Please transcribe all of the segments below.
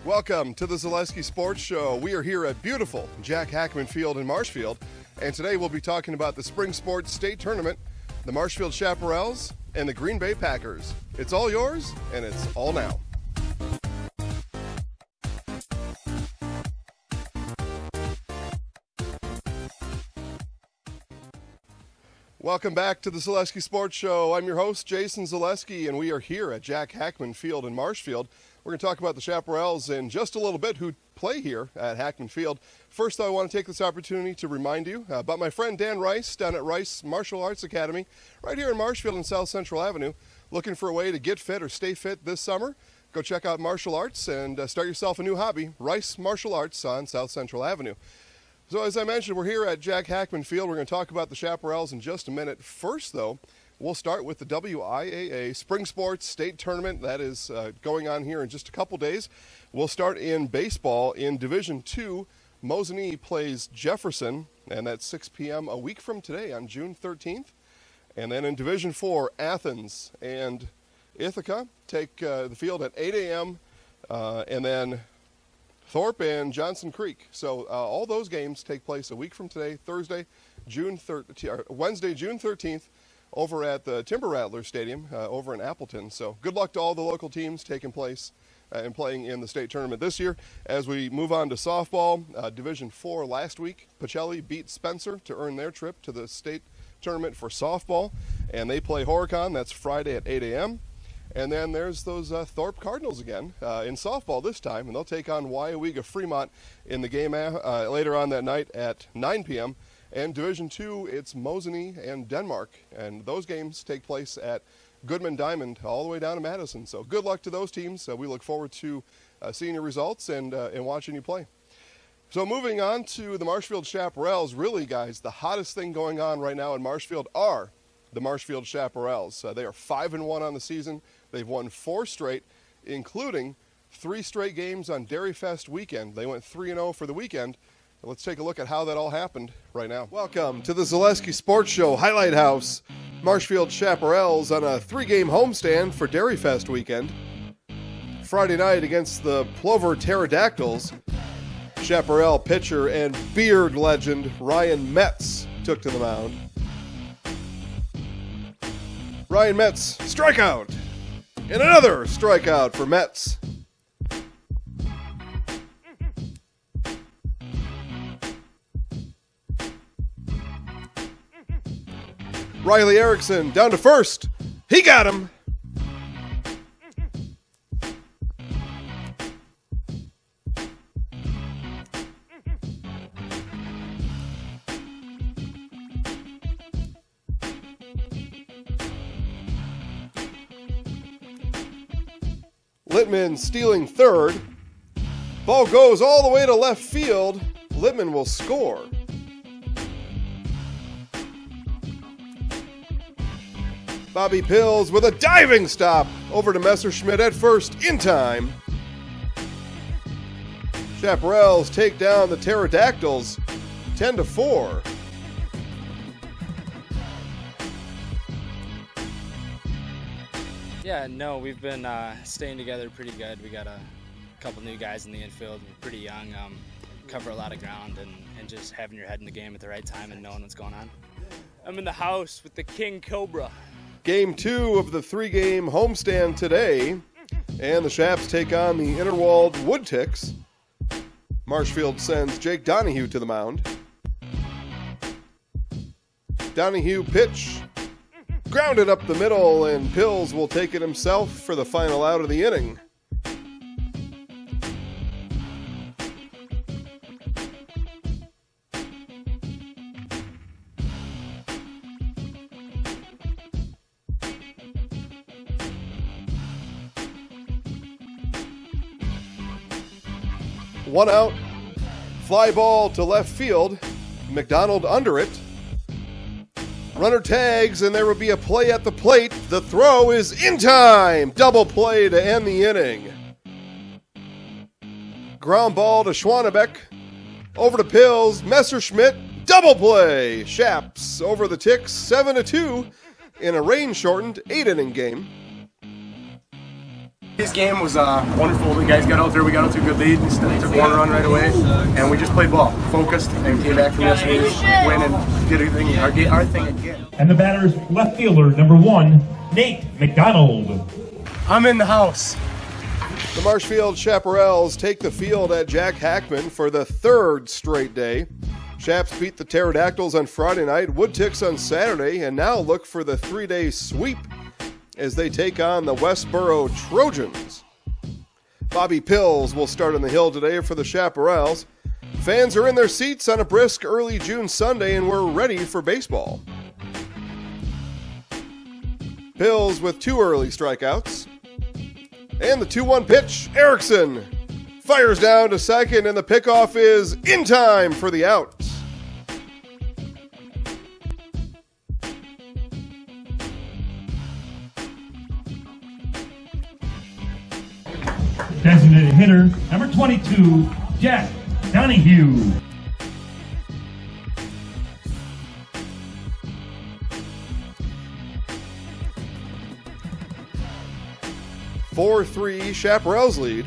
Welcome to the Zaleski Sports Show. We are here at beautiful Jack Hackman Field in Marshfield, and today we'll be talking about the Spring Sports State Tournament, the Marshfield Chaparrals, and the Green Bay Packers. It's all yours, and it's all now. Welcome back to the Zaleski Sports Show. I'm your host, Jason Zaleski, and we are here at Jack Hackman Field in Marshfield. We're going to talk about the Chaparrals in just a little bit who play here at Hackman Field. First, though, I want to take this opportunity to remind you about my friend Dan Rice down at Rice Martial Arts Academy right here in Marshfield and South Central Avenue. Looking for a way to get fit or stay fit this summer? Go check out martial arts and start yourself a new hobby, Rice Martial Arts on South Central Avenue. So as I mentioned, we're here at Jack Hackman Field. We're going to talk about the Chaparrals in just a minute. First, though, we'll start with the WIAA Spring Sports State Tournament. That is going on here in just a couple days. We'll start in baseball in Division II. Mosinee plays Jefferson, and that's 6 p.m. a week from today on June 13th. And then in Division IV, Athens and Ithaca take the field at 8 a.m. And then Thorpe and Johnson Creek. So all those games take place a week from today, Wednesday, June 13th, over at the Timber Rattler Stadium over in Appleton. So good luck to all the local teams taking place and playing in the state tournament this year. As we move on to softball, Division IV last week, Pacelli beat Spencer to earn their trip to the state tournament for softball, and they play Horicon. That's Friday at 8 a.m. And then there's those Thorpe Cardinals again in softball this time, and they'll take on Wyawega Fremont in the game later on that night at 9 p.m. And Division II, it's Mosinee and Denmark, and those games take place at Goodman Diamond all the way down to Madison. So good luck to those teams. We look forward to seeing your results and watching you play. So moving on to the Marshfield Chaparrals, really, guys, the hottest thing going on right now in Marshfield are the Marshfield Chaparrals. They are 5-1 on the season. They've won 4 straight, including 3 straight games on Dairy Fest weekend. They went 3-0 for the weekend. Let's take a look at how that all happened right now. Welcome to the Zaleski Sports Show Highlight House. Marshfield Chaparrals on a 3-game homestand for Dairy Fest weekend. Friday night against the Plover Pterodactyls, Chaparral pitcher and beard legend Ryan Metz took to the mound. Ryan Metz, strikeout! And another strikeout for Metz. Riley Erickson down to first. He got him. Littman stealing third. Ball goes all the way to left field. Littman will score. Bobby Pills with a diving stop over to Messerschmidt at first in time. Chaparrals take down the Pterodactyls 10-4. Yeah, no, we've been staying together pretty good. We got a couple new guys in the infield. We're pretty young, cover a lot of ground, and just having your head in the game at the right time and knowing what's going on. I'm in the house with the King Cobra. Game 2 of the 3-game homestand today, and the Chaps take on the Interwald Woodticks. Marshfield sends Jake Donahue to the mound. Donahue pitch, grounded up the middle, and Pills will take it himself for the final out of the inning. One out, fly ball to left field, McDonald under it. Runner tags, and there will be a play at the plate. The throw is in time. Double play to end the inning. Ground ball to Schwannebeck. Over to Pills. Messerschmidt. Double play. Chaps over the Ticks. 7-2 in a rain-shortened 8-inning game. This game was wonderful. The guys got out there. We got out to a good lead. We took one run right away, and we just played ball, focused, and came back from yesterday's win and did our thing again. And the batter's left fielder, number 1, Nate McDonald. I'm in the house. The Marshfield Chaparrals take the field at Jack Hackman for the 3rd straight day. Chaps beat the Pterodactyls on Friday night, Woodticks on Saturday, and now look for the 3-day sweep as they take on the Westboro Trojans. Bobby Pills will start on the hill today for the Chaparrals. Fans are in their seats on a brisk early June Sunday, and we're ready for baseball. Pills with 2 early strikeouts. And the 2-1 pitch, Erickson fires down to second, and the pickoff is in time for the out. Designated hitter, number 22, Jack Donahue. (4-3) Chaparrals lead.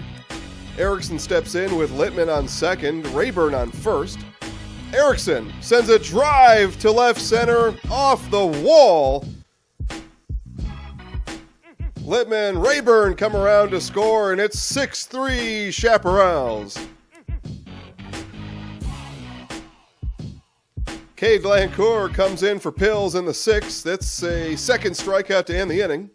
Erickson steps in with Littman on second, Rayburn on first. Erickson sends a drive to left center off the wall. Littman, Rayburn come around to score, and it's 6-3 Chaparrals. Cade Lancourt comes in for Pills in the 6th. That's a second strikeout to end the inning.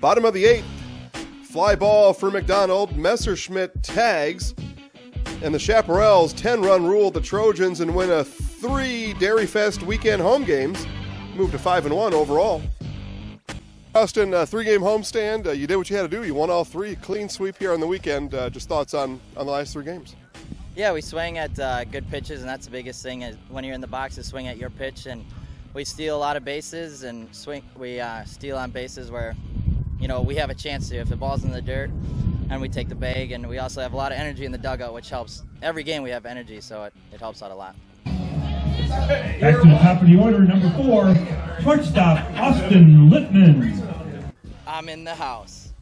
Bottom of the 8th. Fly ball for McDonald. Messerschmidt tags. And the Chaparrals 10-run rule the Trojans and win a 3 Dairy Fest weekend home games. Move to 5-1 overall. Austin, 3-game homestand. You did what you had to do. You won all 3. Clean sweep here on the weekend. Just thoughts on the last 3 games? Yeah, we swing at good pitches, and that's the biggest thing. Is when you're in the box, is swing at your pitch, and we steal a lot of bases and swing. We steal on bases where, you know, we have a chance to. If the ball's in the dirt, and we take the bag, and we also have a lot of energy in the dugout, which helps. Every game we have energy, so it helps out a lot. Back to the top of the order, number 4, shortstop Austin Littman. I'm in the house.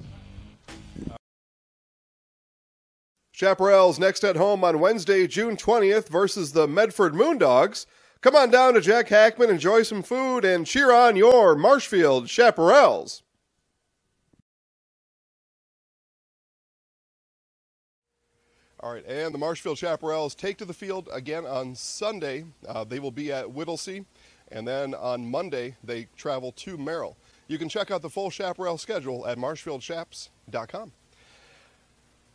Chaparrals next at home on Wednesday, June 20th versus the Medford Moondogs. Come on down to Jack Hackman, enjoy some food, and cheer on your Marshfield Chaparrals. All right, and the Marshfield Chaparrals take to the field again on Sunday. They will be at Whittlesey, and then on Monday they travel to Merrill. You can check out the full Chaparral schedule at marshfieldchaps.com.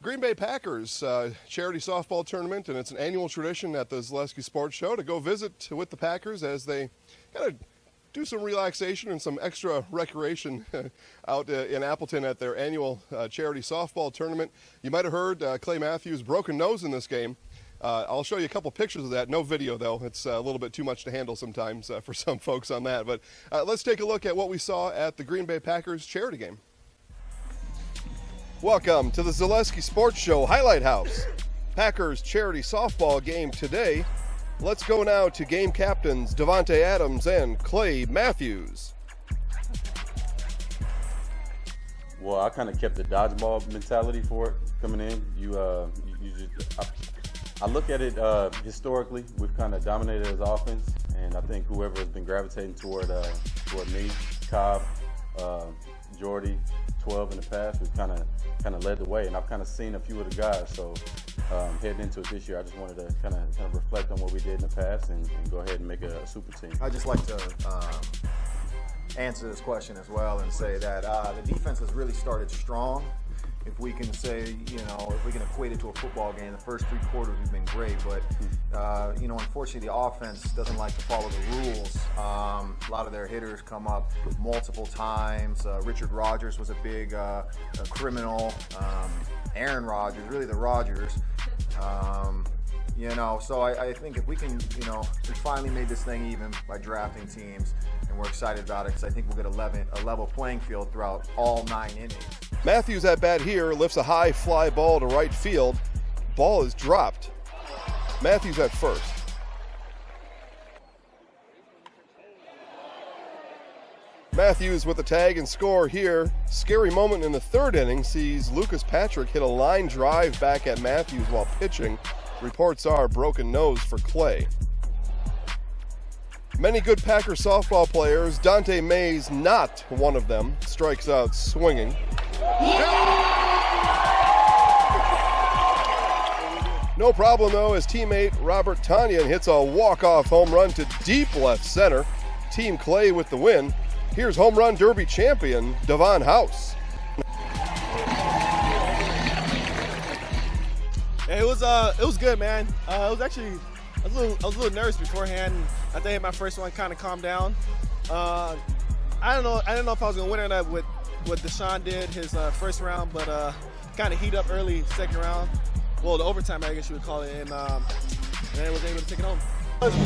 Green Bay Packers charity softball tournament, and it's an annual tradition at the Zaleski Sports Show to go visit with the Packers as they kind of do some relaxation and some extra recreation out in Appleton at their annual charity softball tournament. You might have heard Clay Matthews' broken nose in this game. I'll show you a couple pictures of that. No video, though. It's a little bit too much to handle sometimes for some folks on that. But let's take a look at what we saw at the Green Bay Packers charity game. Welcome to the Zaleski Sports Show Highlight House. Packers charity softball game today. Let's go now to game captains Devontae Adams and Clay Matthews. Well, I kind of kept the dodgeball mentality for it coming in. I look at it historically. We've kind of dominated as offense, and I think whoever has been gravitating toward me, Cobb, Jordy, 12 in the past, we've kind of led the way, and I've kind of seen a few of the guys. So heading into it this year, I just wanted to kind of reflect on what we did in the past and go ahead and make a super team. I'd just like to answer this question as well and say that the defense has really started strong. If we can say, if we can equate it to a football game, the first 3 quarters have been great, but, unfortunately the offense doesn't like to follow the rules. A lot of their hitters come up multiple times. Richard Rodgers was a big criminal. Aaron Rodgers, really the Rodgers. You know, so I think if we can, you know, we finally made this thing even by drafting teams, and we're excited about it because I think we'll get a level playing field throughout all 9 innings. Matthews at bat here, lifts a high fly ball to right field. Ball is dropped. Matthews at first. Matthews with the tag and score here. Scary moment in the 3rd inning sees Lucas Patrick hit a line drive back at Matthews while pitching. Reports are broken nose for Clay. Many good Packer softball players. Dante Mays not one of them. Strikes out swinging. No problem though, as teammate Robert Tanyan hits a walk-off home run to deep left center. Team Clay with the win. Here's home run derby champion Devon House. It was good, man. It was actually I was a little nervous beforehand. After I hit my first one, kind of calmed down. I didn't know if I was gonna win or not with what Deshaun did his first round, but kind of heat up early 2nd round. Well, the overtime, I guess you would call it, and I was able to take it home.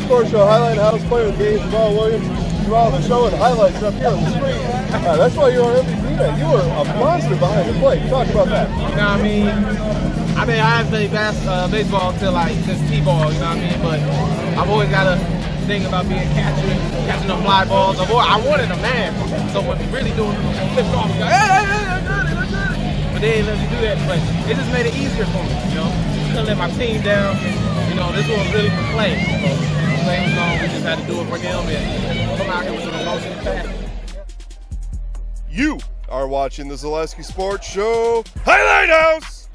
Sports Show Highlight House Player of the Game, Jamal Williams. Jamal, the show and highlights up here on the screen. That's why you're on MVP night. You were a monster behind the plate. Talk about that. You know what I mean? I haven't played baseball until since T-ball, you know what I mean? But I've always got a thing about being catching the fly balls. I wanted a man, so when really doing it, flip off, go, hey, but they didn't let me do that. But it just made it easier for me, you know? Couldn't let my team down. You know, this was really for Clay. So Clay was gone, we just had to do it for him and come out here with some emotion and passion. You are watching the Zaleski Sports Show Highlight House.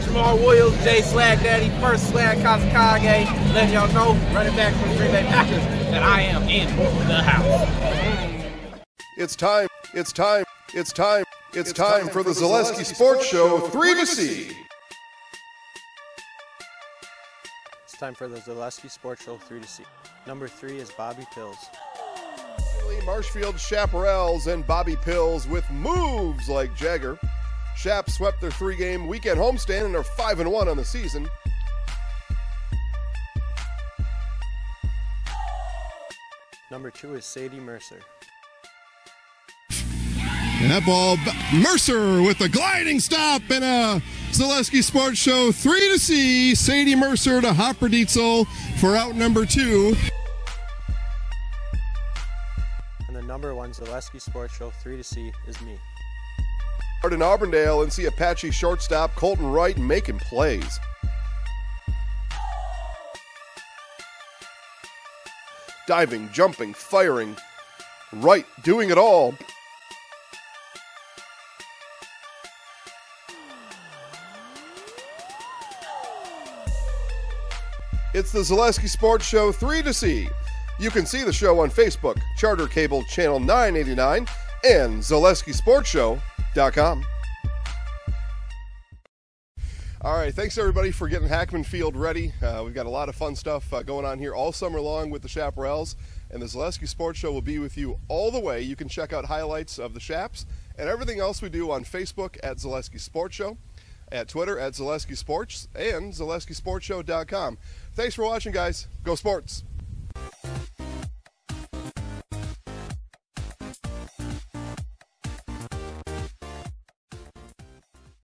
Jamal Williams, Jay Slag Daddy, first Slag Kazakage, letting y'all know, running back from the Green Bay Packers, that I am in the house. It's time for the Zaleski Sports Show 3 to C. It's time for the Zaleski Sports Show 3 to C. Number 3 is Bobby Pills. Marshfield Chaparrals and Bobby Pills with moves like Jagger. Chaps swept their 3-game weekend homestand and are 5-1 on the season. Number 2 is Sadie Mercer. And that ball, Mercer with a gliding stop and a Zaleski Sports Show 3 to C. Sadie Mercer to Hopper Dietzel for out number 2. And the number 1 Zaleski Sports Show 3 to C is me. In Auburndale and see Apache shortstop Colton Wright making plays. Diving, jumping, firing. Wright doing it all. It's the Zaleski Sports Show 3 to C. You can see the show on Facebook, Charter Cable Channel 989, and ZaleskiSportsShow.com. All right, thanks everybody for getting Hackman Field ready. We've got a lot of fun stuff going on here all summer long with the Chaparrals, and the Zaleski Sports Show will be with you all the way. You can check out highlights of the Chaps and everything else we do on Facebook at Zaleski Sports Show, at Twitter at Zaleski Sports, and ZaleskiSportsShow.com. Thanks for watching, guys. Go Sports!